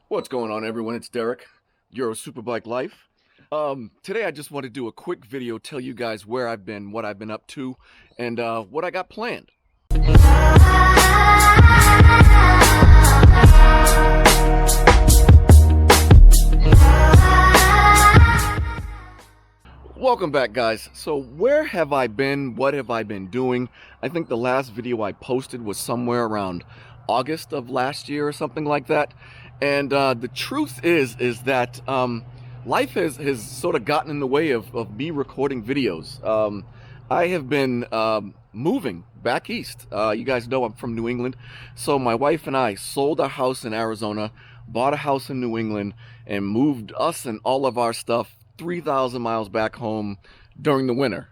What's going on, everyone? It's Derek, Euro Superbike Life. Today I just want to do a quick video, tell you guys where I've been, what I've been up to, and what I got planned. Welcome back, guys. So where have I been? What have I been doing? I think the last video I posted was somewhere around August of last year or something like that. And the truth is that life has sort of gotten in the way of me recording videos. I have been moving back east. You guys know I'm from New England. So my wife and I sold our house in Arizona, bought a house in New England, and moved us and all of our stuff 3,000 miles back home during the winter.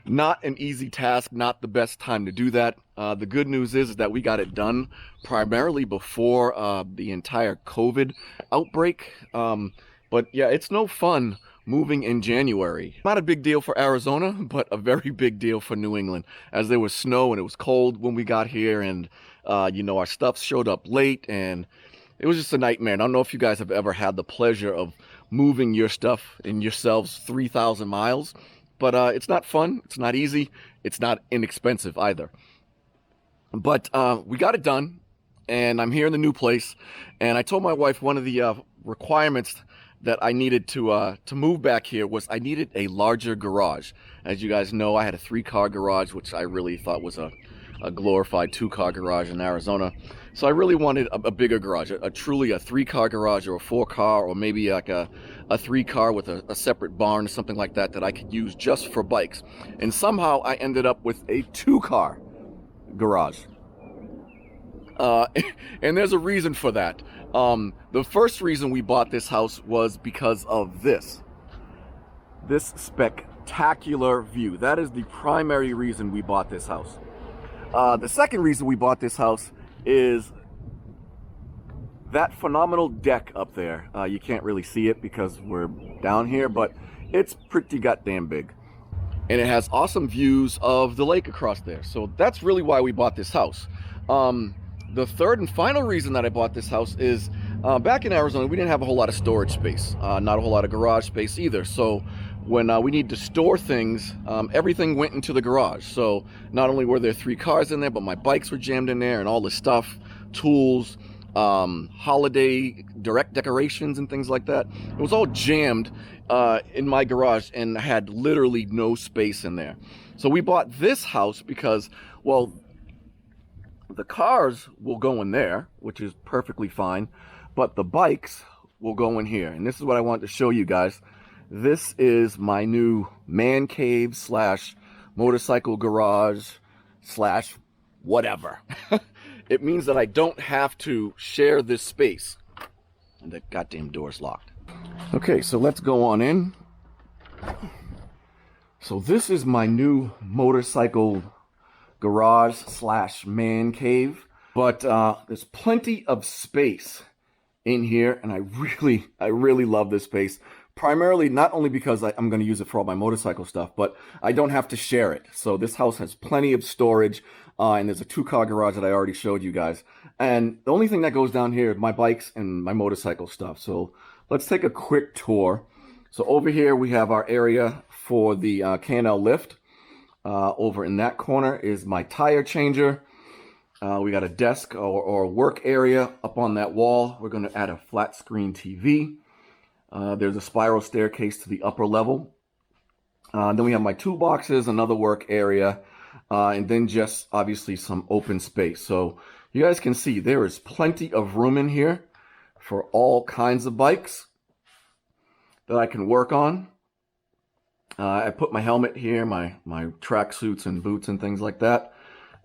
Not an easy task, not the best time to do that. The good news is that we got it done primarily before the entire COVID outbreak. But yeah, it's no fun moving in January. Not a big deal for Arizona, but a very big deal for New England, as there was snow and it was cold when we got here, and you know, our stuff showed up late, and it was just a nightmare. And I don't know if you guys have ever had the pleasure of moving your stuff and yourselves 3,000 miles, but it's not fun, it's not easy, it's not inexpensive either. But we got it done, and I'm here in the new place, and I told my wife one of the requirements that I needed to move back here was I needed a larger garage. As you guys know, I had a 3-car garage, which I really thought was a glorified 2-car garage in Arizona. So I really wanted a bigger garage, truly a 3-car garage, or a 4-car, or maybe like a 3-car with a separate barn or something like that I could use just for bikes. And somehow I ended up with a 2-car garage. And there's a reason for that. The first reason we bought this house was because of this spectacular view. That is the primary reason we bought this house. The second reason we bought this house is that phenomenal deck up there. You can't really see it because we're down here, but it's pretty goddamn big. And it has awesome views of the lake across there. So that's really why we bought this house. The third and final reason that I bought this house is back in Arizona, we didn't have a whole lot of storage space, not a whole lot of garage space either. So when we need to store things, everything went into the garage. So not only were there 3 cars in there, but my bikes were jammed in there, and all the stuff, tools, holiday direct decorations and things like that. It was all jammed in my garage, and I had literally no space in there. So we bought this house because, well, the cars will go in there, which is perfectly fine, but the bikes will go in here. And this is what I wanted to show you guys. This is my new man cave slash motorcycle garage slash whatever. It means that I don't have to share this space. And the goddamn door's locked. Okay, so let's go on in. So this is my new motorcycle garage slash man cave. But there's plenty of space in here, and I really love this space. Primarily, not only because I'm going to use it for all my motorcycle stuff, but I don't have to share it. So this house has plenty of storage, and there's a 2-car garage that I already showed you guys. And the only thing that goes down here is my bikes and my motorcycle stuff. So let's take a quick tour. So over here we have our area for the K&L lift. Over in that corner is my tire changer. We got a desk or work area up on that wall. We're going to add a flat screen TV. There's a spiral staircase to the upper level. Then we have my toolboxes, another work area, and then just obviously some open space. So you guys can see there is plenty of room in here for all kinds of bikes that I can work on. I put my helmet here, my track suits and boots and things like that.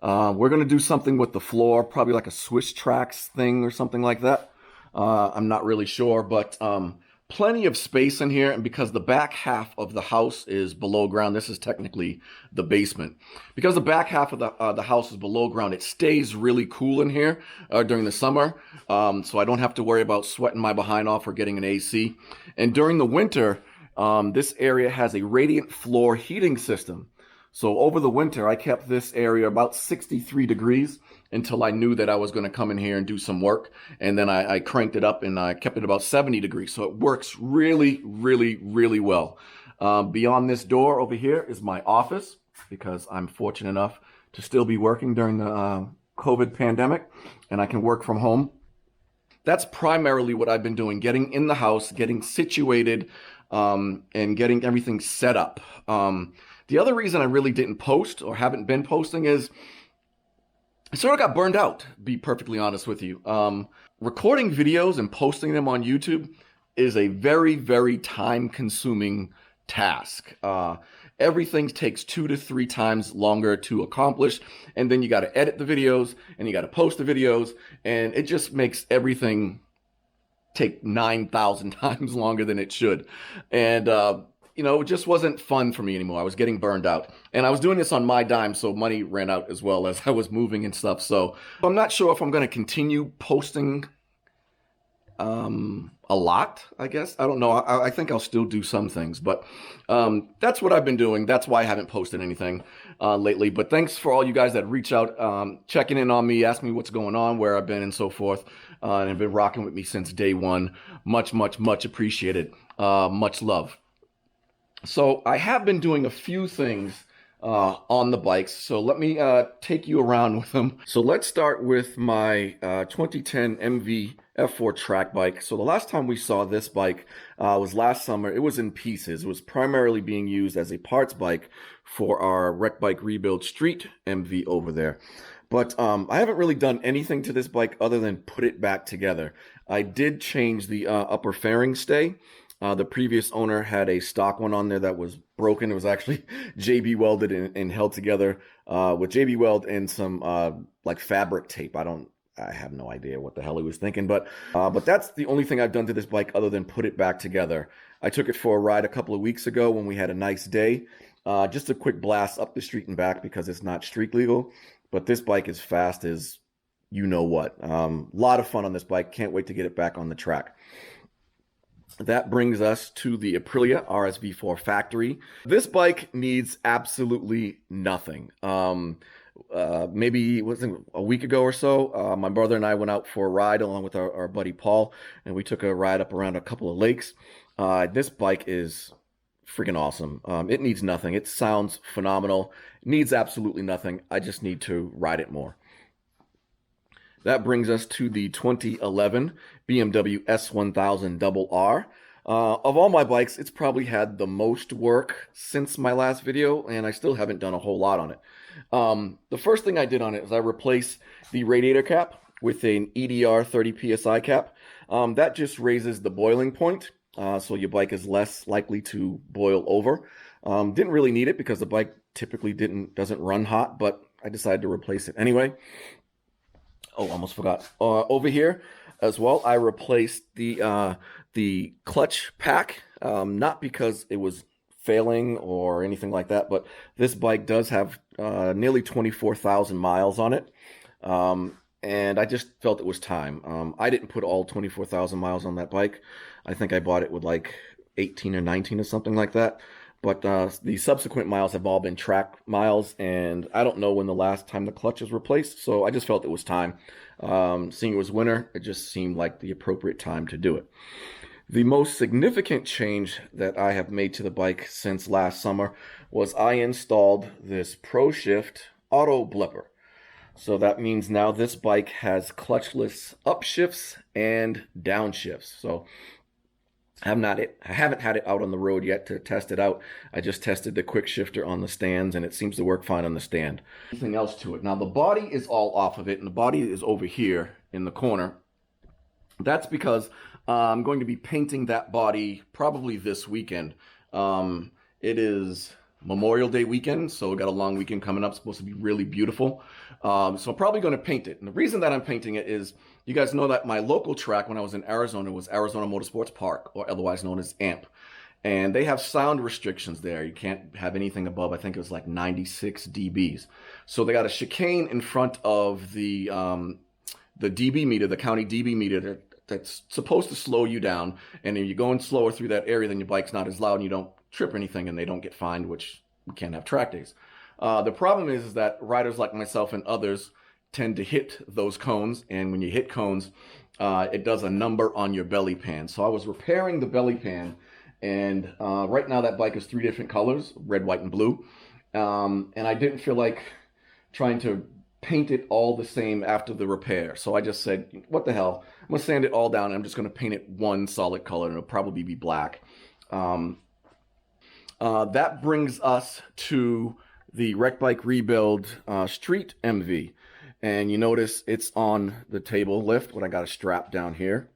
We're going to do something with the floor, probably like a Swiss tracks thing or something like that. I'm not really sure, but plenty of space in here. And because the back half of the house is below ground, this is technically the basement. Because the back half of the house is below ground, it stays really cool in here during the summer. So I don't have to worry about sweating my behind off or getting an AC. And during the winter, this area has a radiant floor heating system. So over the winter, I kept this area about 63 degrees until I knew that I was going to come in here and do some work. And then I cranked it up and I kept it about 70 degrees. So it works really, really, really well. Beyond this door over here is my office, because I'm fortunate enough to still be working during the COVID pandemic, and I can work from home. That's primarily what I've been doing, getting in the house, getting situated, and getting everything set up. The other reason I really didn't post or haven't been posting is I sort of got burned out, to be perfectly honest with you. Recording videos and posting them on YouTube is a very, very time-consuming task. Everything takes 2 to 3 times longer to accomplish, and then you got to edit the videos and you got to post the videos, and it just makes everything take 9,000 times longer than it should. And it just wasn't fun for me anymore. I was getting burned out, and I was doing this on my dime, so money ran out as well as I was moving and stuff. So I'm not sure if I'm going to continue posting a lot, I guess. I don't know. I think I'll still do some things, but that's what I've been doing. That's why I haven't posted anything lately. But thanks for all you guys that reach out, checking in on me, asking me what's going on, where I've been, and so forth, and have been rocking with me since day one. Much, much, much appreciated. Much love. So I have been doing a few things on the bikes, so let me take you around with them. So let's start with my 2010 MV F4 track bike. So the last time we saw this bike was last summer. It was in pieces. It was primarily being used as a parts bike for our Wreck Bike Rebuild Street MV over there. But I haven't really done anything to this bike other than put it back together. I did change the upper fairing stay. The previous owner had a stock one on there that was broken. It was actually JB welded and held together with JB weld and some like fabric tape. I have no idea what the hell he was thinking, but that's the only thing I've done to this bike other than put it back together. I took it for a ride a couple of weeks ago when we had a nice day. Just a quick blast up the street and back because it's not street legal, but this bike is fast as you know what. Lot of fun on this bike. Can't wait to get it back on the track. That brings us to the Aprilia RSV4 factory. This bike needs absolutely nothing. Maybe a week ago or so, my brother and I went out for a ride along with our buddy Paul, and we took a ride up around a couple of lakes. This bike is freaking awesome. It needs nothing. It sounds phenomenal. It needs absolutely nothing. I just need to ride it more. That brings us to the 2011 BMW S1000RR. Of all my bikes, it's probably had the most work since my last video, and I still haven't done a whole lot on it. The first thing I did on it is I replaced the radiator cap with an EDR 30 PSI cap. That just raises the boiling point, so your bike is less likely to boil over. Didn't really need it because the bike typically doesn't run hot, but I decided to replace it anyway. Oh, almost forgot. Over here as well, I replaced the clutch pack, not because it was failing or anything like that, but this bike does have nearly 24,000 miles on it, and I just felt it was time. I didn't put all 24,000 miles on that bike. I think I bought it with like 18 or 19 or something like that. But the subsequent miles have all been track miles, and I don't know when the last time the clutch was replaced, so I just felt it was time. Seeing it was winter, it just seemed like the appropriate time to do it. The most significant change that I have made to the bike since last summer was I installed this ProShift auto blipper. So that means now this bike has clutchless upshifts and downshifts. So I haven't had it out on the road yet to test it out. I just tested the quick shifter on the stands, and it seems to work fine on the stand. Anything else to it? Now the body is all off of it, and the body is over here in the corner. That's because I'm going to be painting that body probably this weekend. It is Memorial Day weekend, so we got a long weekend coming up. It's supposed to be really beautiful. So I'm probably going to paint it. And the reason that I'm painting it is, you guys know that my local track when I was in Arizona was Arizona Motorsports Park, or otherwise known as AMP. And they have sound restrictions there. You can't have anything above, I think it was like 96 dBs. So they got a chicane in front of the dB meter, the county dB meter, that's supposed to slow you down. And if you're going slower through that area, then your bike's not as loud and you don't trip or anything, and they don't get fined, which we can't have track days. The problem is that riders like myself and others tend to hit those cones, and when you hit cones, it does a number on your belly pan. So I was repairing the belly pan, and right now that bike is 3 different colors, red, white, and blue. And I didn't feel like trying to paint it all the same after the repair. So I just said, what the hell? I'm gonna sand it all down and I'm just gonna paint it one solid color, and it'll probably be black. That brings us to the Wreck Bike Rebuild Street MV. And you notice it's on the table lift, but I got a strap down here.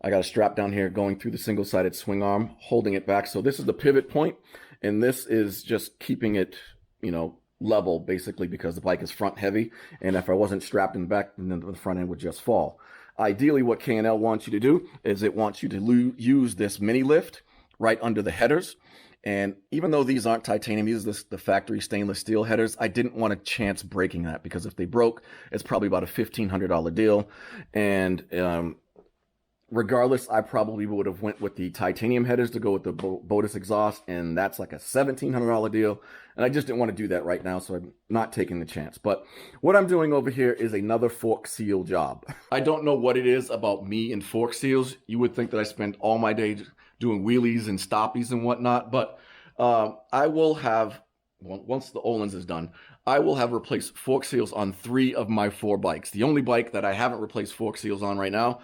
I got a strap down here going through the single-sided swing arm, holding it back. So this is the pivot point, and this is just keeping it, you know, level, basically, because the bike is front heavy, and if I wasn't strapped in back, then the front end would just fall. Ideally, what K&L wants you to do is it wants you to use this mini lift right under the headers. And even though these aren't titanium, these are the factory stainless steel headers, I didn't want a chance breaking that, because if they broke, it's probably about a $1,500 deal. And regardless, I probably would have went with the titanium headers to go with the Botus exhaust, and that's like a $1,700 deal. And I just didn't want to do that right now, so I'm not taking the chance. But what I'm doing over here is another fork seal job. I don't know what it is about me and fork seals. You would think that I spend all my day doing wheelies and stoppies and whatnot, but I will have, once the Öhlins is done, I will have replaced fork seals on 3 of my 4 bikes. The only bike that I haven't replaced fork seals on right now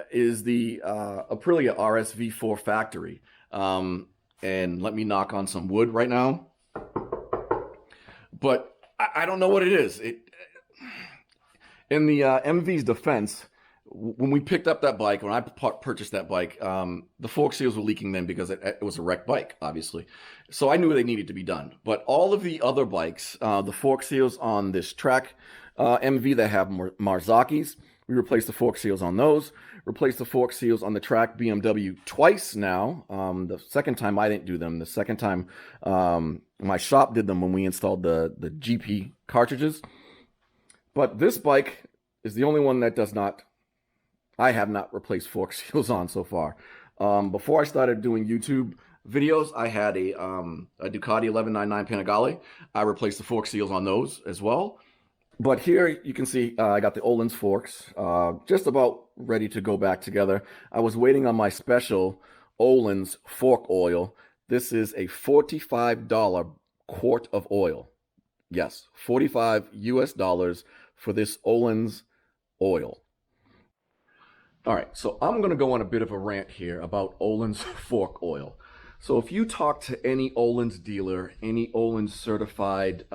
is the Aprilia RSV4 Factory. And let me knock on some wood right now. But I don't know what it is. In the MV's defense, when we picked up that bike, when I purchased that bike, the fork seals were leaking then because it was a wrecked bike, obviously. So I knew they needed to be done. But all of the other bikes, the fork seals on this track MV, they have Marzaki's. We replaced the fork seals on those. Replaced the fork seals on the track BMW twice now. The second time I didn't do them. The second time my shop did them when we installed the GP cartridges. But this bike is the only one that does not, I have not replaced fork seals on so far. Before I started doing YouTube videos, I had a Ducati 1199 Panigale. I replaced the fork seals on those as well. But here you can see I got the Öhlins forks, just about ready to go back together. I was waiting on my special Öhlins fork oil. This is a $45 quart of oil. Yes, $45 US for this Öhlins oil. All right, so I'm going to go on a bit of a rant here about Öhlins fork oil. So if you talk to any Öhlins dealer, any Öhlins certified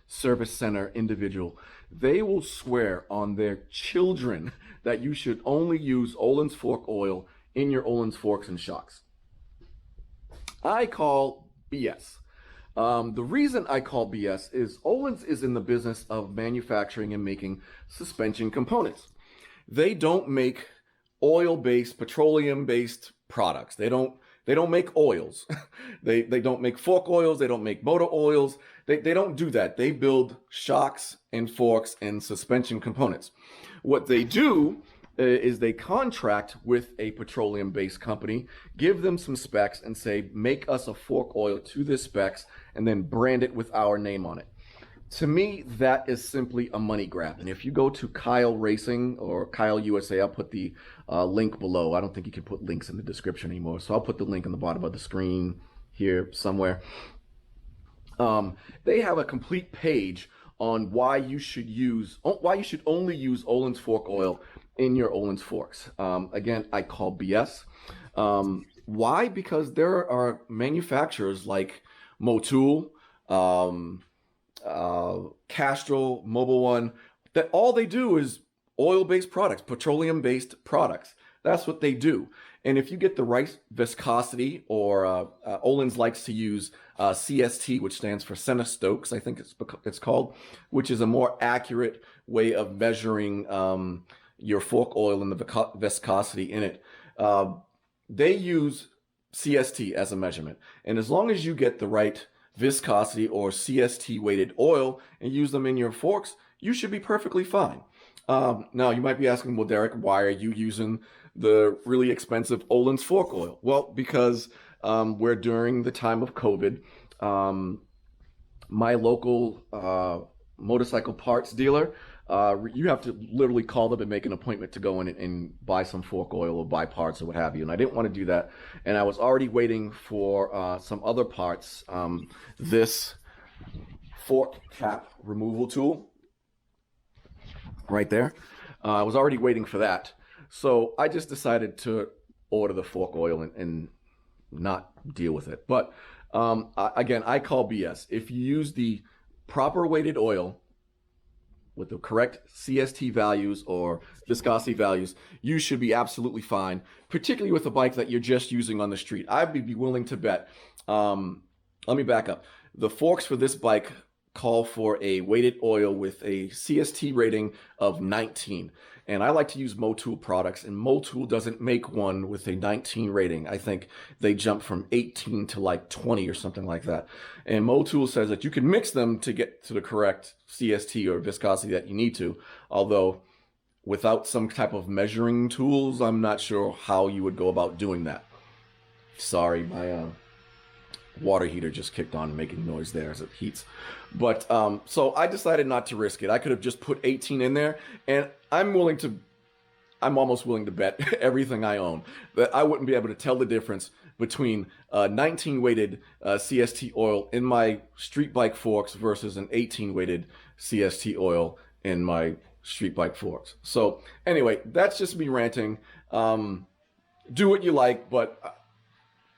service center individual, they will swear on their children that you should only use Öhlins fork oil in your Öhlins forks and shocks. I call BS. The reason I call BS is Öhlins is in the business of manufacturing and making suspension components. They don't make oil-based, petroleum-based products. They don't make oils. they don't make fork oils. They don't make motor oils. They don't do that. They build shocks and forks and suspension components. What they do is they contract with a petroleum-based company, give them some specs, and say, make us a fork oil to this specs, and then brand it with our name on it. To me, that is simply a money grab. And if you go to Kyle Racing or Kyle USA, I'll put the link below. I don't think you can put links in the description anymore, so I'll put the link on the bottom of the screen here somewhere. They have a complete page on why you should only use Öhlins fork oil in your Öhlins forks. Again, I call BS. Why? Because there are manufacturers like Motul, Castrol, Mobile One, that all they do is oil-based products, petroleum-based products. That's what they do. And if you get the right viscosity, or Öhlins likes to use CST, which stands for Centi-Stokes, I think it's called, which is a more accurate way of measuring your fork oil and the viscosity in it. They use CST as a measurement. And as long as you get the right viscosity or CST weighted oil and use them in your forks, you should be perfectly fine. Now you might be asking, well, Derek, why are you using the really expensive Öhlins fork oil? Well, because we're during the time of COVID. my local motorcycle parts dealer. You have to literally call them and make an appointment to go in and buy some fork oil or buy parts or what have you. And I didn't want to do that. And I was already waiting for some other parts. This fork cap removal tool right there. I was already waiting for that. So I just decided to order the fork oil and not deal with it. But again, I call BS. If you use the proper weighted oil with the correct CST values or viscosity values, you should be absolutely fine, particularly with a bike that you're just using on the street. I'd be willing to bet. Let me back up. The forks for this bike call for a weighted oil with a CST rating of 19. And I like to use Motul products, and Motul doesn't make one with a 19 rating. I think they jump from 18 to like 20 or something like that. And Motul says that you can mix them to get to the correct CST or viscosity that you need to. Although without some type of measuring tools, I'm not sure how you would go about doing that. Sorry, my water heater just kicked on, making noise there as it heats. But so I decided not to risk it. I could have just put 18 in there, and I'm almost willing to bet everything I own that I wouldn't be able to tell the difference between 19 weighted CST oil in my street bike forks versus an 18 weighted CST oil in my street bike forks. So anyway, that's just me ranting. Do what you like, but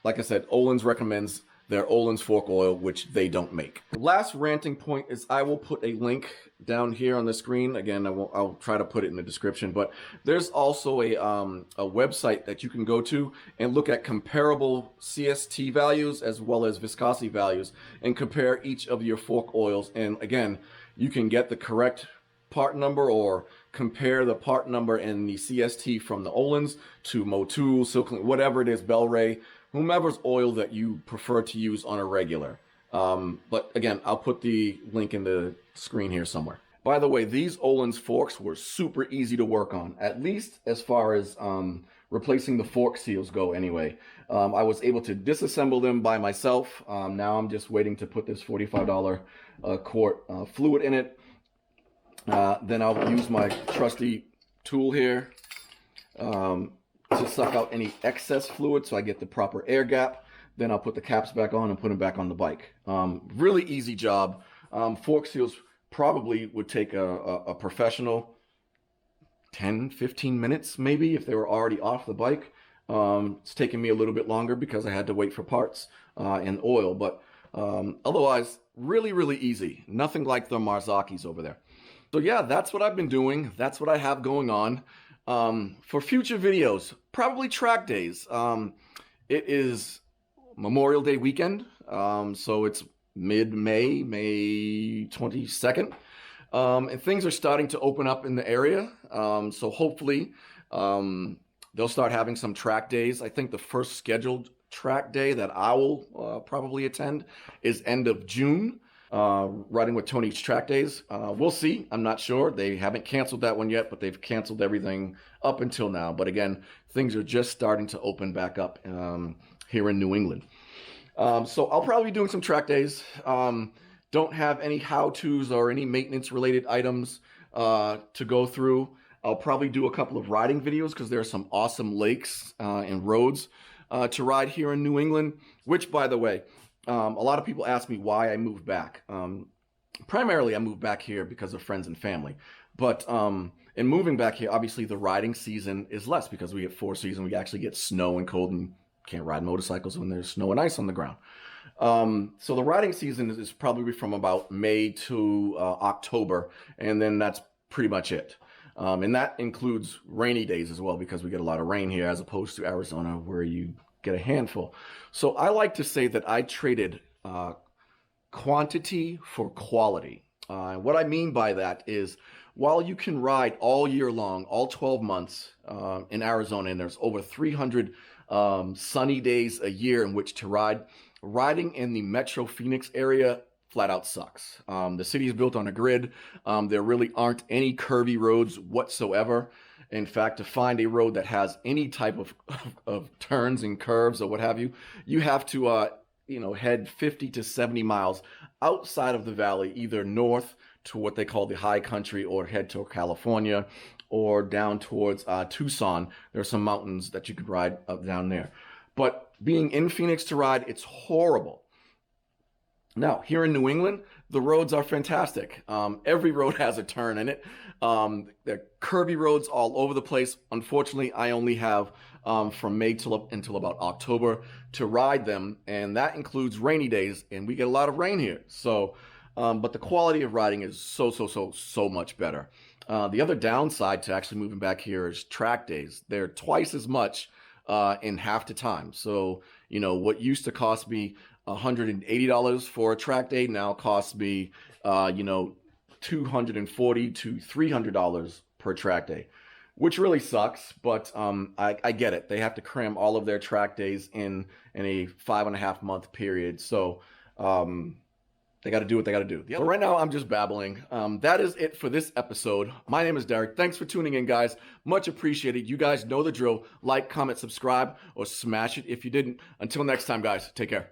like I said, Öhlins recommends their Öhlins fork oil, which they don't make. The last ranting point is I will put a link down here on the screen. Again, I'll try to put it in the description, but there's also a website that you can go to and look at comparable CST values as well as viscosity values and compare each of your fork oils. And again, you can get the correct part number or compare the part number and the CST from the Öhlins to Motul, Silkling, whatever it is, Bel-Ray, whomever's oil that you prefer to use on a regular. But again, I'll put the link in the screen here somewhere. By the way, these Öhlins forks were super easy to work on, at least as far as replacing the fork seals go anyway. I was able to disassemble them by myself. Now I'm just waiting to put this $45 quart fluid in it. Then I'll use my trusty tool here to suck out any excess fluid so I get the proper air gap. Then I'll put the caps back on and put them back on the bike. Really easy job. Fork seals probably would take a professional 10-15 minutes maybe if they were already off the bike. It's taking me a little bit longer because I had to wait for parts and oil, but otherwise really easy. Nothing like the Marzaki's over there. So yeah, that's what I've been doing. That's what I have going on. For future videos, probably track days. It is Memorial Day weekend, so it's mid-May, May 22nd, and things are starting to open up in the area. So hopefully they'll start having some track days. I think the first scheduled track day that I will probably attend is end of June. Riding with Tony's track days. We'll see. I'm not sure. They haven't canceled that one yet, but they've canceled everything up until now. But again, things are just starting to open back up here in New England. So I'll probably be doing some track days. Don't have any how-tos or any maintenance-related items to go through. I'll probably do a couple of riding videos because there are some awesome lakes and roads to ride here in New England, which, by the way, a lot of people ask me why I moved back. Primarily, I moved back here because of friends and family. But in moving back here, obviously the riding season is less because we get 4 seasons. We actually get snow and cold and can't ride motorcycles when there's snow and ice on the ground. So the riding season is probably from about May to October, and then that's pretty much it. And that includes rainy days as well because we get a lot of rain here as opposed to Arizona where you get a handful. So I like to say that I traded quantity for quality. What I mean by that is while you can ride all year long, all 12 months in Arizona, and there's over 300 sunny days a year in which to ride, riding in the Metro Phoenix area flat out sucks. The city is built on a grid. There really aren't any curvy roads whatsoever. In fact, to find a road that has any type of turns and curves or what have you, you have to head 50 to 70 miles outside of the valley, either north to what they call the high country, or head to California, or down towards Tucson. There's some mountains that you could ride up down there. But being in Phoenix to ride, it's horrible. Now, here in New England, the roads are fantastic. Every road has a turn in it. There are curvy roads all over the place. Unfortunately, I only have from May until about October to ride them, and that includes rainy days, and we get a lot of rain here. So, but the quality of riding is so much better. The other downside to actually moving back here is track days. They're twice as much in half the time. So, what used to cost me $180 for a track day now costs me, $240 to $300 per track day, which really sucks. But I get it. They have to cram all of their track days in a 5.5 month period. So they got to do what they got to do. But right now, I'm just babbling. That is it for this episode. My name is Derek. Thanks for tuning in, guys. Much appreciated. You guys know the drill. Like, comment, subscribe, or smash it if you didn't. Until next time, guys, take care.